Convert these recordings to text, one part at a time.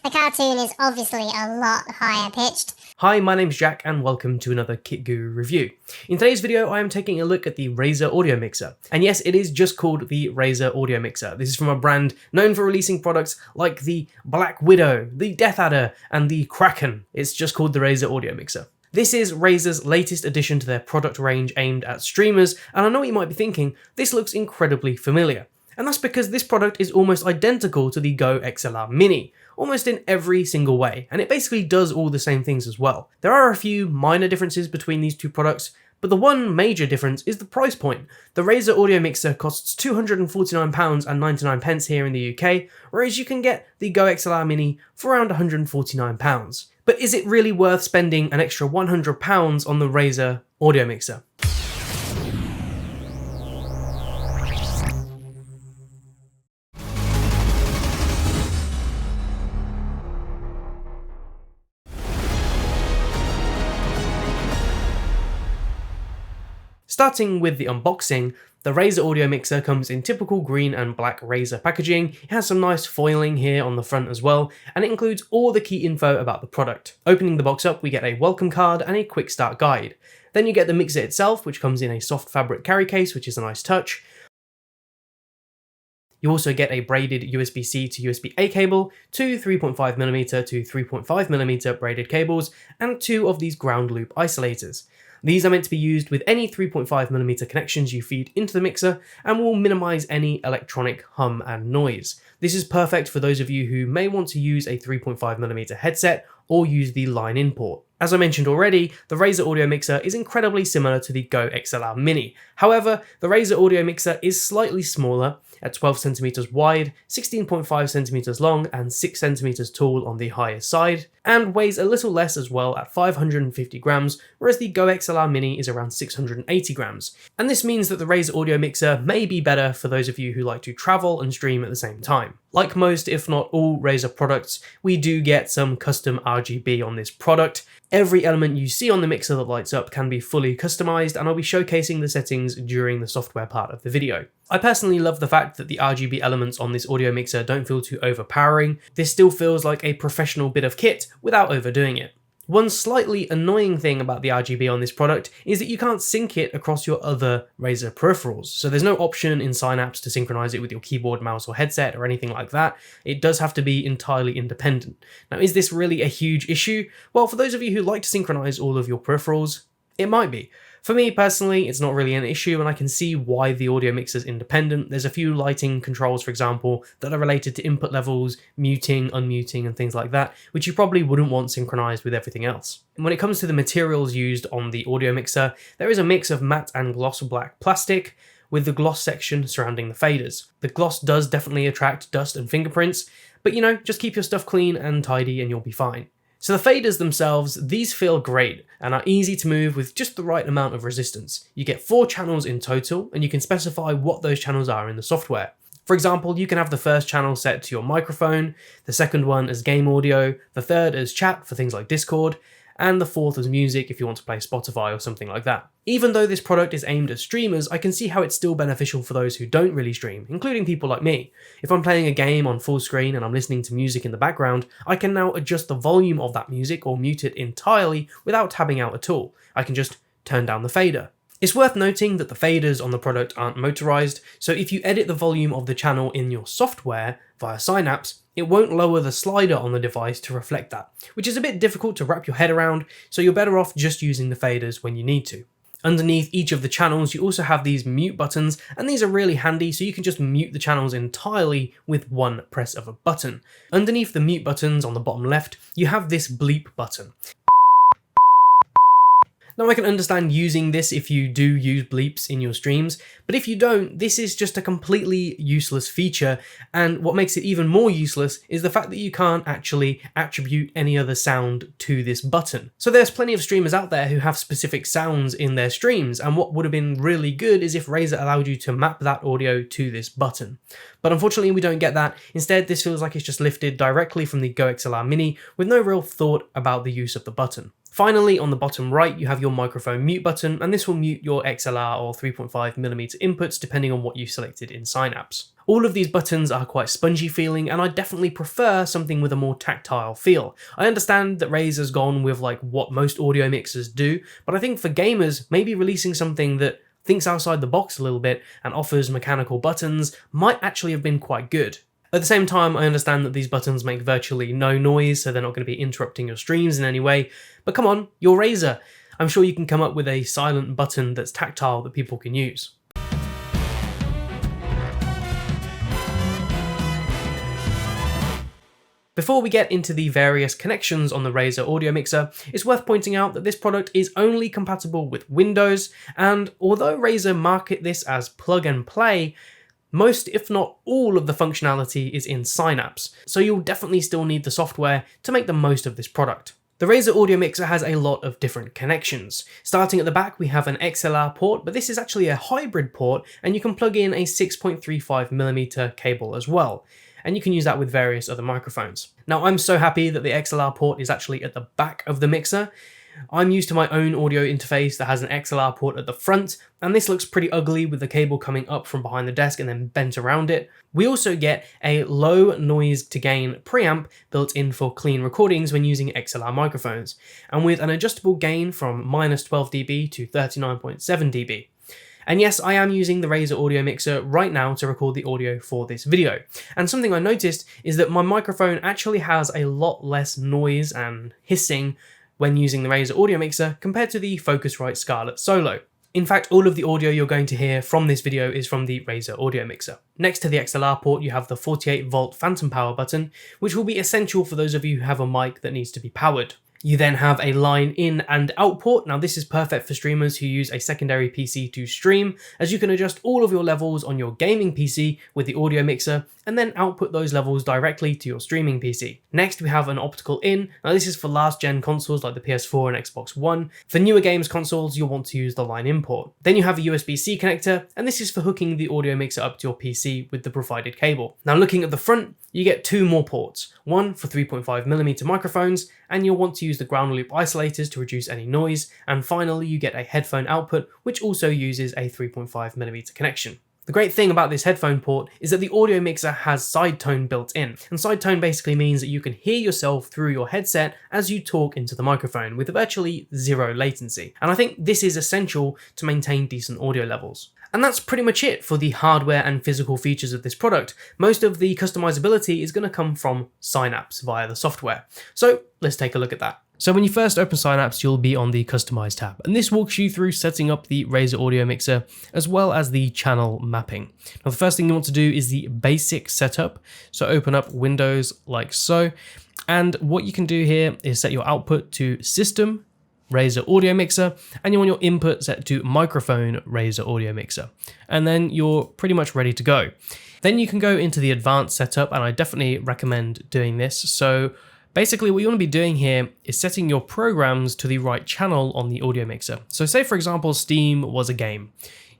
The cartoon is obviously a lot higher pitched. Hi, my name's Jack and welcome to another Kit Guru review. In today's video, I am taking a look at the Razer Audio Mixer. And yes, it is just called the Razer Audio Mixer. This is from a brand known for releasing products like the Black Widow, the Death Adder, and the Kraken. It's just called the Razer Audio Mixer. This is Razer's latest addition to their product range aimed at streamers, and I know what you might be thinking, this looks incredibly familiar. And that's because this product is almost identical to the Go XLR Mini, almost in every single way, and it basically does all the same things as well. There are a few minor differences between these two products, but the one major difference is the price point. The Razer Audio Mixer costs £249.99 here in the UK, whereas you can get the Go XLR Mini for around £149. But is it really worth spending an extra £100 on the Razer Audio Mixer? Starting with the unboxing, the Razer Audio Mixer comes in typical green and black Razer packaging. It has some nice foiling here on the front as well, and it includes all the key info about the product. Opening the box up, we get a welcome card and a quick start guide. Then you get the mixer itself, which comes in a soft fabric carry case, which is a nice touch. You also get a braided USB-C to USB-A cable, two 3.5mm to 3.5mm braided cables, and two of these ground loop isolators. These are meant to be used with any 3.5mm connections you feed into the mixer and will minimize any electronic hum and noise. This is perfect for those of you who may want to use a 3.5mm headset or use the line in port. As I mentioned already, the Razer Audio Mixer is incredibly similar to the Go XLR Mini. However, the Razer Audio Mixer is slightly smaller at 12cm wide, 16.5cm long and 6cm tall on the higher side, and weighs a little less as well at 550 grams, whereas the Go XLR Mini is around 680 grams. And this means that the Razer Audio Mixer may be better for those of you who like to travel and stream at the same time. Like most, if not all Razer products, we do get some custom RGB on this product. Every element you see on the mixer that lights up can be fully customized, and I'll be showcasing the settings during the software part of the video. I personally love the fact that the RGB elements on this audio mixer don't feel too overpowering. This still feels like a professional bit of kit without overdoing it. One slightly annoying thing about the RGB on this product is that you can't sync it across your other Razer peripherals. So there's no option in Synapse to synchronize it with your keyboard, mouse, or headset or anything like that. It does have to be entirely independent. Now, is this really a huge issue? Well, for those of you who like to synchronize all of your peripherals, it might be. For me personally, it's not really an issue, and I can see why the audio mixer is independent. There's a few lighting controls, for example, that are related to input levels, muting, unmuting, and things like that, which you probably wouldn't want synchronized with everything else. And when it comes to the materials used on the audio mixer, there is a mix of matte and gloss black plastic, with the gloss section surrounding the faders. The gloss does definitely attract dust and fingerprints, but you know, just keep your stuff clean and tidy and you'll be fine. So the faders themselves, these feel great and are easy to move with just the right amount of resistance. You get 4 channels in total, and you can specify what those channels are in the software. For example, you can have the first channel set to your microphone, the second one as game audio, the third as chat for things like Discord, and the fourth as music if you want to play Spotify or something like that. Even though this product is aimed at streamers, I can see how it's still beneficial for those who don't really stream, including people like me. If I'm playing a game on full screen and I'm listening to music in the background, I can now adjust the volume of that music or mute it entirely without tabbing out at all. I can just turn down the fader. It's worth noting that the faders on the product aren't motorized, so if you edit the volume of the channel in your software via Synapse, it won't lower the slider on the device to reflect that, which is a bit difficult to wrap your head around, so you're better off just using the faders when you need to. Underneath each of the channels, you also have these mute buttons, and these are really handy so you can just mute the channels entirely with one press of a button. Underneath the mute buttons on the bottom left, you have this bleep button. Now, I can understand using this if you do use bleeps in your streams, but if you don't, this is just a completely useless feature, and what makes it even more useless is the fact that you can't actually attribute any other sound to this button. So there's plenty of streamers out there who have specific sounds in their streams, and what would have been really good is if Razer allowed you to map that audio to this button. But unfortunately we don't get that. Instead, this feels like it's just lifted directly from the Go XLR Mini with no real thought about the use of the button. Finally, on the bottom right, you have your microphone mute button, and this will mute your XLR or 3.5mm inputs depending on what you selected in Synapse. All of these buttons are quite spongy feeling, and I definitely prefer something with a more tactile feel. I understand that Razer's gone with like what most audio mixers do, but I think for gamers, maybe releasing something that thinks outside the box a little bit and offers mechanical buttons might actually have been quite good. At the same time, I understand that these buttons make virtually no noise, so they're not going to be interrupting your streams in any way, but come on, you're Razer. I'm sure you can come up with a silent button that's tactile that people can use. Before we get into the various connections on the Razer Audio Mixer, it's worth pointing out that this product is only compatible with Windows, and although Razer market this as plug and play, most, if not all, of the functionality is in Synapse, so you'll definitely still need the software to make the most of this product. The Razer Audio Mixer has a lot of different connections. Starting at the back, we have an XLR port, but this is actually a hybrid port, and you can plug in a 6.35mm cable as well. And you can use that with various other microphones. Now, I'm so happy that the XLR port is actually at the back of the mixer. I'm used to my own audio interface that has an XLR port at the front, and this looks pretty ugly with the cable coming up from behind the desk and then bent around it. We also get a low noise to gain preamp built in for clean recordings when using XLR microphones, and with an adjustable gain from -12 dB to 39.7 dB. And yes, I am using the Razer Audio Mixer right now to record the audio for this video. And something I noticed is that my microphone actually has a lot less noise and hissing when using the Razer Audio Mixer compared to the Focusrite Scarlett Solo. In fact, all of the audio you're going to hear from this video is from the Razer Audio Mixer. Next to the XLR port, you have the 48V phantom power button, which will be essential for those of you who have a mic that needs to be powered. You then have a line in and out port. Now this is perfect for streamers who use a secondary PC to stream, as you can adjust all of your levels on your gaming PC with the audio mixer and then output those levels directly to your streaming PC. Next we have an optical in. Now this is for last gen consoles like the PS4 and Xbox One. For newer games consoles, you'll want to use the line in port. Then you have a USB-C connector, and this is for hooking the audio mixer up to your PC with the provided cable. Now looking at the front, you get two more ports, one for 3.5mm microphones, and you'll want to use the ground loop isolators to reduce any noise, and finally you get a headphone output which also uses a 3.5mm connection. The great thing about this headphone port is that the audio mixer has side tone built in, and side tone basically means that you can hear yourself through your headset as you talk into the microphone with virtually zero latency, and I think this is essential to maintain decent audio levels. And that's pretty much it for the hardware and physical features of this product. Most of the customizability is going to come from Synapse via the software. So let's take a look at that. So when you first open Synapse, you'll be on the Customize tab, and this walks you through setting up the Razer Audio Mixer as well as the channel mapping. Now the first thing you want to do is the basic setup. So open up Windows like so, and what you can do here is set your output to System, Razer Audio Mixer, and you want your input set to Microphone Razer Audio Mixer, and then you're pretty much ready to go. Then you can go into the advanced setup, and I definitely recommend doing this. So basically what you want to be doing here is setting your programs to the right channel on the audio mixer. So say for example Steam was a game.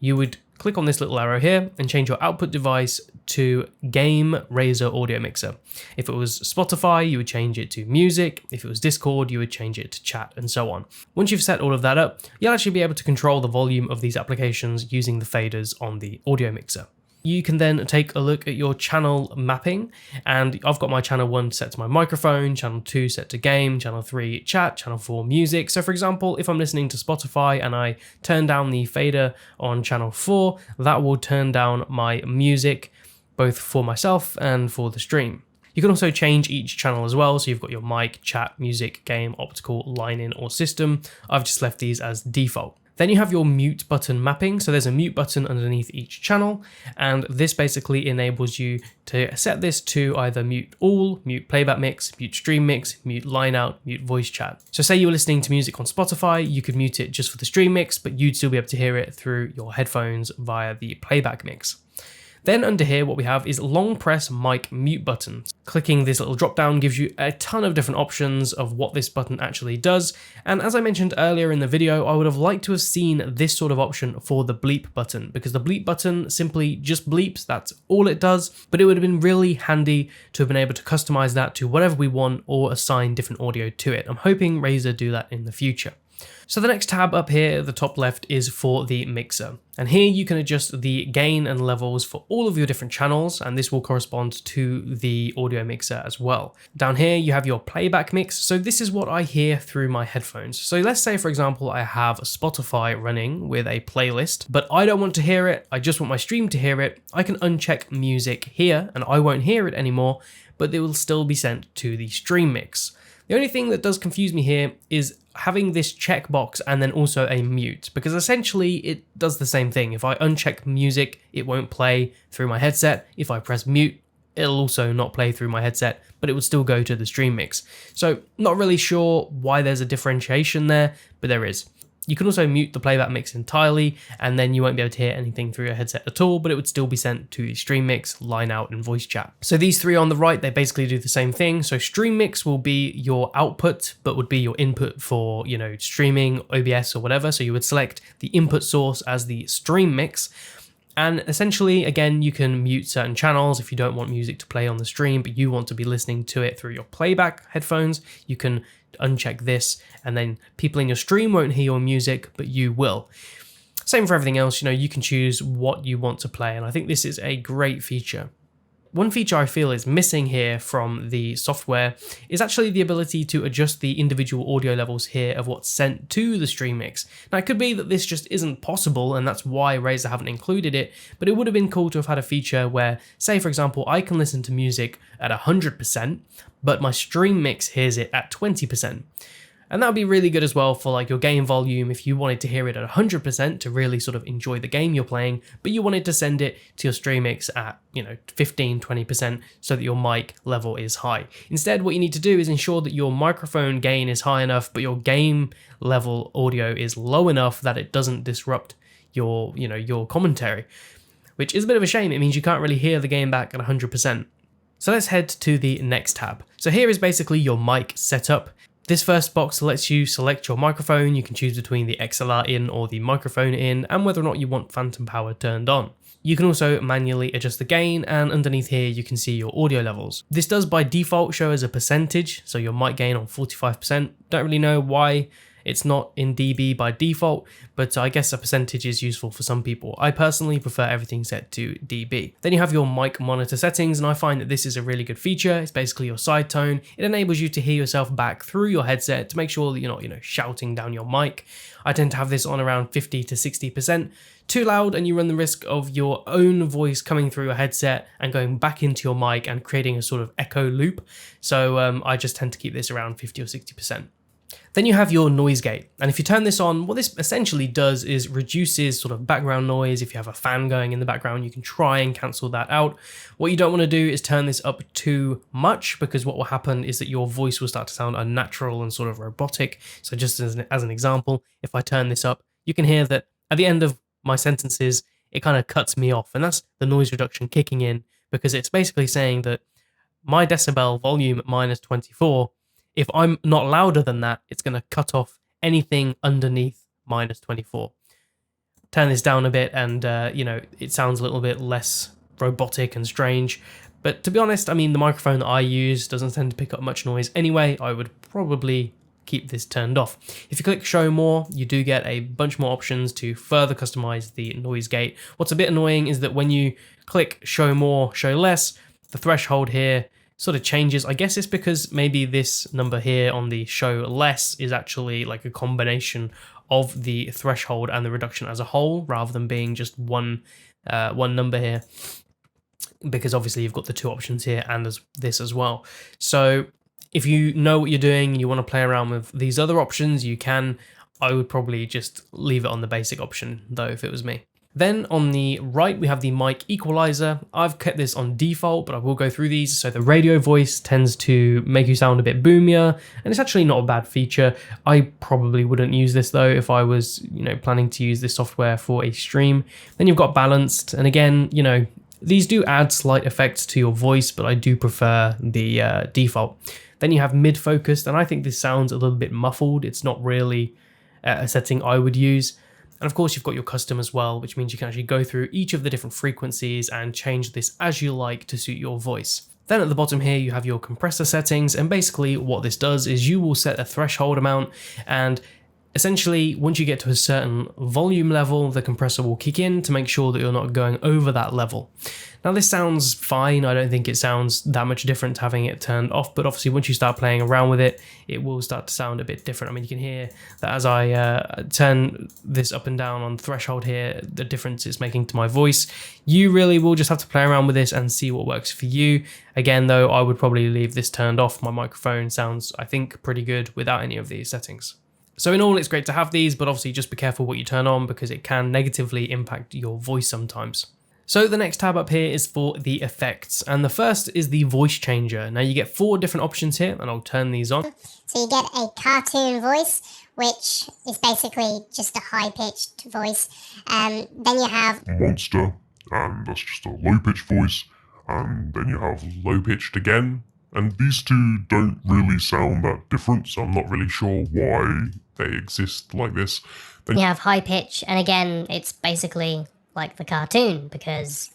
You would click on this little arrow here and change your output device to Game Razer Audio Mixer. If it was Spotify, you would change it to Music. If it was Discord, you would change it to Chat, and so on. Once you've set all of that up, you'll actually be able to control the volume of these applications using the faders on the audio mixer. You can then take a look at your channel mapping, and I've got my channel 1 set to my microphone, channel 2 set to game, channel 3 chat, channel 4 music. So for example, if I'm listening to Spotify and I turn down the fader on channel 4, that will turn down my music both for myself and for the stream. You can also change each channel as well, so you've got your mic, chat, music, game, optical, line-in or system. I've just left these as default. Then you have your mute button mapping. So there's a mute button underneath each channel, and this basically enables you to set this to either mute all, mute playback mix, mute stream mix, mute line out, mute voice chat. So say you were listening to music on Spotify, you could mute it just for the stream mix, but you'd still be able to hear it through your headphones via the playback mix. Then under here, what we have is long press mic mute button. Clicking this little drop down gives you a ton of different options of what this button actually does. And as I mentioned earlier in the video, I would have liked to have seen this sort of option for the bleep button, because the bleep button simply just bleeps, that's all it does. But it would have been really handy to have been able to customize that to whatever we want or assign different audio to it. I'm hoping Razer do that in the future. So the next tab up here at the top left is for the mixer. And here you can adjust the gain and levels for all of your different channels, and this will correspond to the audio mixer as well. Down here you have your playback mix. So this is what I hear through my headphones. So let's say, for example, I have Spotify running with a playlist, but I don't want to hear it. I just want my stream to hear it. I can uncheck music here and I won't hear it anymore, but it will still be sent to the stream mix. The only thing that does confuse me here is having this checkbox and then also a mute, because essentially it does the same thing. If I uncheck music, it won't play through my headset. If I press mute, it'll also not play through my headset, but it would still go to the stream mix. So not really sure why there's a differentiation there, but there is. You can also mute the playback mix entirely, and then you won't be able to hear anything through your headset at all, but it would still be sent to the stream mix, line out, and voice chat. So these three on the right, they basically do the same thing. So stream mix will be your output, but would be your input for, streaming, OBS or whatever. So you would select the input source as the stream mix. And essentially, again, you can mute certain channels if you don't want music to play on the stream, but you want to be listening to it through your playback headphones. You can uncheck this, and then people in your stream won't hear your music, but you will. Same for everything else, you can choose what you want to play, and I think this is a great feature. One feature I feel is missing here from the software is actually the ability to adjust the individual audio levels here of what's sent to the stream mix. Now, it could be that this just isn't possible and that's why Razer haven't included it, but it would have been cool to have had a feature where, say for example, I can listen to music at 100%, but my stream mix hears it at 20%. And that would be really good as well for like your game volume if you wanted to hear it at 100% to really sort of enjoy the game you're playing, but you wanted to send it to your stream mix at, 15, 20% so that your mic level is high. Instead, what you need to do is ensure that your microphone gain is high enough, but your game level audio is low enough that it doesn't disrupt your commentary, which is a bit of a shame. It means you can't really hear the game back at 100%. So let's head to the next tab. So here is basically your mic setup. This first box lets you select your microphone. You can choose between the XLR in or the microphone in, and whether or not you want phantom power turned on. You can also manually adjust the gain, and underneath here you can see your audio levels. This does by default show as a percentage, so your mic gain on 45%. Don't really know why it's not in dB by default, but I guess a percentage is useful for some people. I personally prefer everything set to dB. Then you have your mic monitor settings, and I find that this is a really good feature. It's basically your side tone. It enables you to hear yourself back through your headset to make sure that you're not, shouting down your mic. I tend to have this on around 50 to 60%. Too loud and you run the risk of your own voice coming through your headset and going back into your mic and creating a sort of echo loop. So I just tend to keep this around 50 or 60%. Then you have your noise gate, and if you turn this on, what this essentially does is reduces sort of background noise. If you have a fan going in the background, you can try and cancel that out. What you don't want to do is turn this up too much, because what will happen is that your voice will start to sound unnatural and sort of robotic. So just as an example, if I turn this up, you can hear that at the end of my sentences, it kind of cuts me off, and that's the noise reduction kicking in, because it's basically saying that my decibel volume at -24, if I'm not louder than that, it's going to cut off anything underneath -24. Turn this down a bit and, it sounds a little bit less robotic and strange. But to be honest, I mean, the microphone that I use doesn't tend to pick up much noise anyway. I would probably keep this turned off. If you click show more, you do get a bunch more options to further customize the noise gate. What's a bit annoying is that when you click show more, show less, the threshold here sort of changes. I guess it's because maybe this number here on the show less is actually like a combination of the threshold and the reduction as a whole, rather than being just one number here, because obviously you've got the two options here and this as well. So if you know what you're doing and you want to play around with these other options, you can. I would probably just leave it on the basic option though, if it was me. Then on the right, we have the mic equalizer. I've kept this on default, but I will go through these. So the radio voice tends to make you sound a bit boomier, and it's actually not a bad feature. I probably wouldn't use this though if I was, planning to use this software for a stream. Then you've got balanced, and again, These do add slight effects to your voice, but I do prefer the default. Then you have mid-focused, and I think this sounds a little bit muffled. It's not really a setting I would use. And of course, you've got your custom as well, which means you can actually go through each of the different frequencies and change this as you like to suit your voice. Then at the bottom here, you have your compressor settings, and basically what this does is you will set a threshold amount, and essentially once you get to a certain volume level, the compressor will kick in to make sure that you're not going over that level. Now this sounds fine, I don't think it sounds that much different to having it turned off, but obviously once you start playing around with it, it will start to sound a bit different. I mean, you can hear that as I turn this up and down on threshold here, the difference it's making to my voice. You really will just have to play around with this and see what works for you. Again though, I would probably leave this turned off. My microphone sounds, I think, pretty good without any of these settings. So in all, it's great to have these, but obviously just be careful what you turn on because it can negatively impact your voice sometimes. So the next tab up here is for the effects, and the first is the voice changer. Now you get 4 different options here, and I'll turn these on. So you get a cartoon voice, which is basically just a high-pitched voice. Then you have monster, and that's just a low-pitched voice. And then you have low-pitched again. And these two don't really sound that different, so I'm not really sure why they exist like this. Then you have high pitch, and again, it's basically like the cartoon because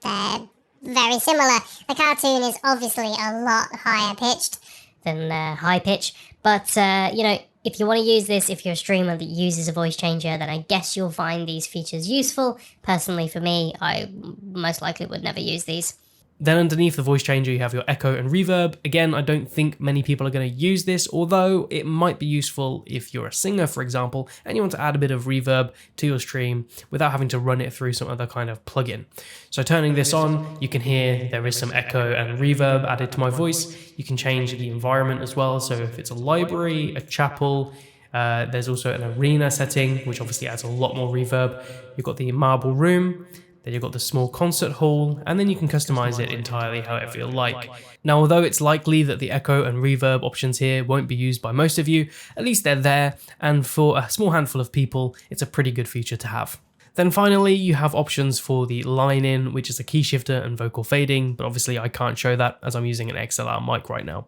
they're very similar. The cartoon is obviously a lot higher pitched than high pitch, but you know, if you want to use this, if you're a streamer that uses a voice changer, then I guess you'll find these features useful. Personally, for me, I most likely would never use these. Then underneath the voice changer, you have your echo and reverb. Again, I don't think many people are going to use this, although it might be useful if you're a singer, for example, and you want to add a bit of reverb to your stream without having to run it through some other kind of plugin. So turning this on, you can hear there is some echo and reverb added to my voice. You can change the environment as well. So if it's a library, a chapel, there's also an arena setting, which obviously adds a lot more reverb. You've got the marble room. Then you've got the small concert hall, and then you can customize it entirely however you like. Now, although it's likely that the echo and reverb options here won't be used by most of you, at least they're there, and for a small handful of people, it's a pretty good feature to have. Then finally, you have options for the line in, which is a key shifter and vocal fading, but obviously I can't show that as I'm using an XLR mic right now.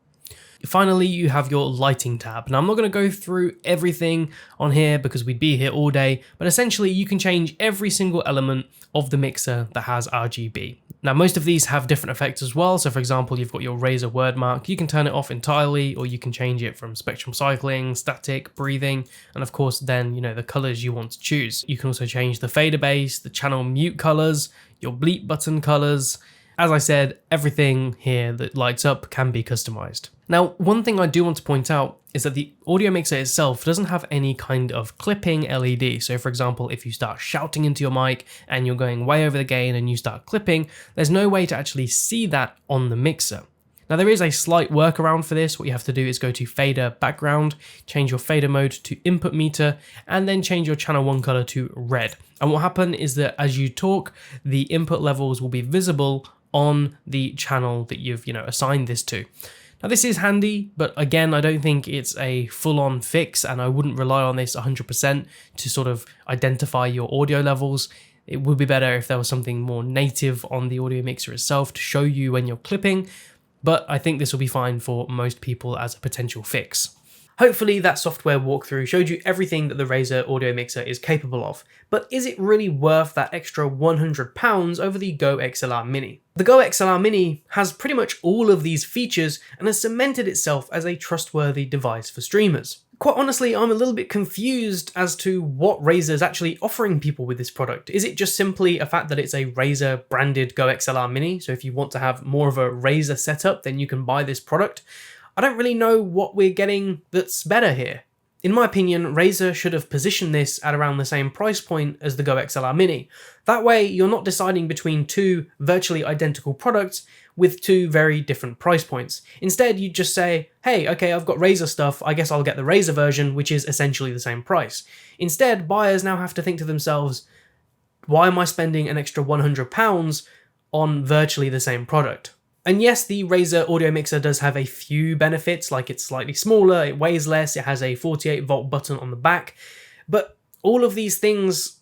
Finally, you have your lighting tab. Now, I'm not going to go through everything on here because we'd be here all day, but essentially you can change every single element of the mixer that has RGB. Now, most of these have different effects as well. So for example, you've got your Razer word mark. You can turn it off entirely, or you can change it from spectrum cycling, static, breathing, and of course then, you know, the colors you want to choose. You can also change the fader base, the channel mute colors, your bleep button colors. As I said, everything here that lights up can be customized. Now, one thing I do want to point out is that the audio mixer itself doesn't have any kind of clipping LED. So for example, if you start shouting into your mic and you're going way over the gain and you start clipping, there's no way to actually see that on the mixer. Now there is a slight workaround for this. What you have to do is go to fader background, change your fader mode to input meter, and then change your channel 1 color to red. And what will happen is that as you talk, the input levels will be visible on the channel that you've assigned this to. Now this is handy, but again, I don't think it's a full-on fix, and I wouldn't rely on this 100% to sort of identify your audio levels. It would be better if there was something more native on the audio mixer itself to show you when you're clipping, but I think this will be fine for most people as a potential fix. Hopefully that software walkthrough showed you everything that the Razer Audio Mixer is capable of, but is it really worth that extra £100 over the Go XLR Mini? The Go XLR Mini has pretty much all of these features and has cemented itself as a trustworthy device for streamers. Quite honestly, I'm a little bit confused as to what Razer is actually offering people with this product. Is it just simply a fact that it's a Razer branded Go XLR Mini? So if you want to have more of a Razer setup, then you can buy this product. I don't really know what we're getting that's better here. In my opinion, Razer should have positioned this at around the same price point as the Go XLR Mini. That way, you're not deciding between two virtually identical products with two very different price points. Instead, you just say, hey, okay, I've got Razer stuff, I guess I'll get the Razer version, which is essentially the same price. Instead, buyers now have to think to themselves, why am I spending an extra £100 on virtually the same product? And yes, the Razer Audio Mixer does have a few benefits, like it's slightly smaller, it weighs less, it has a 48-volt button on the back, but all of these things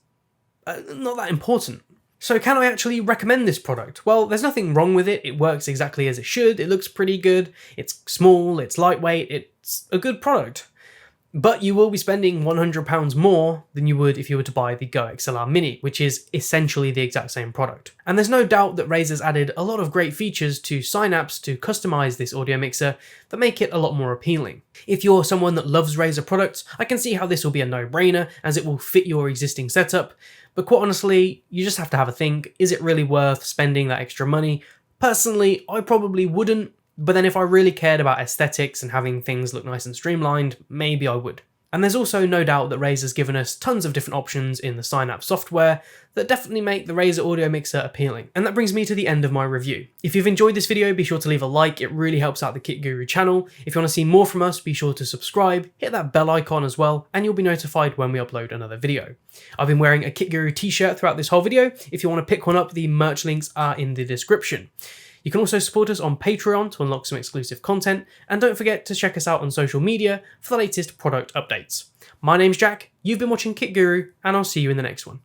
are not that important. So can I actually recommend this product? Well, there's nothing wrong with it. It works exactly as it should. It looks pretty good. It's small, it's lightweight, it's a good product. But you will be spending £100 more than you would if you were to buy the Go XLR Mini, which is essentially the exact same product. And there's no doubt that Razer's added a lot of great features to Synapse to customize this audio mixer that make it a lot more appealing. If you're someone that loves Razer products, I can see how this will be a no-brainer as it will fit your existing setup. But quite honestly, you just have to have a think, is it really worth spending that extra money? Personally, I probably wouldn't. But then if I really cared about aesthetics and having things look nice and streamlined, maybe I would. And there's also no doubt that Razer's given us tons of different options in the Synapse software that definitely make the Razer Audio Mixer appealing. And that brings me to the end of my review. If you've enjoyed this video, be sure to leave a like, it really helps out the Kit Guru channel. If you want to see more from us, be sure to subscribe, hit that bell icon as well, and you'll be notified when we upload another video. I've been wearing a Kit Guru t-shirt throughout this whole video. If you want to pick one up, the merch links are in the description. You can also support us on Patreon to unlock some exclusive content, and don't forget to check us out on social media for the latest product updates. My name's Jack, you've been watching Kit Guru, and I'll see you in the next one.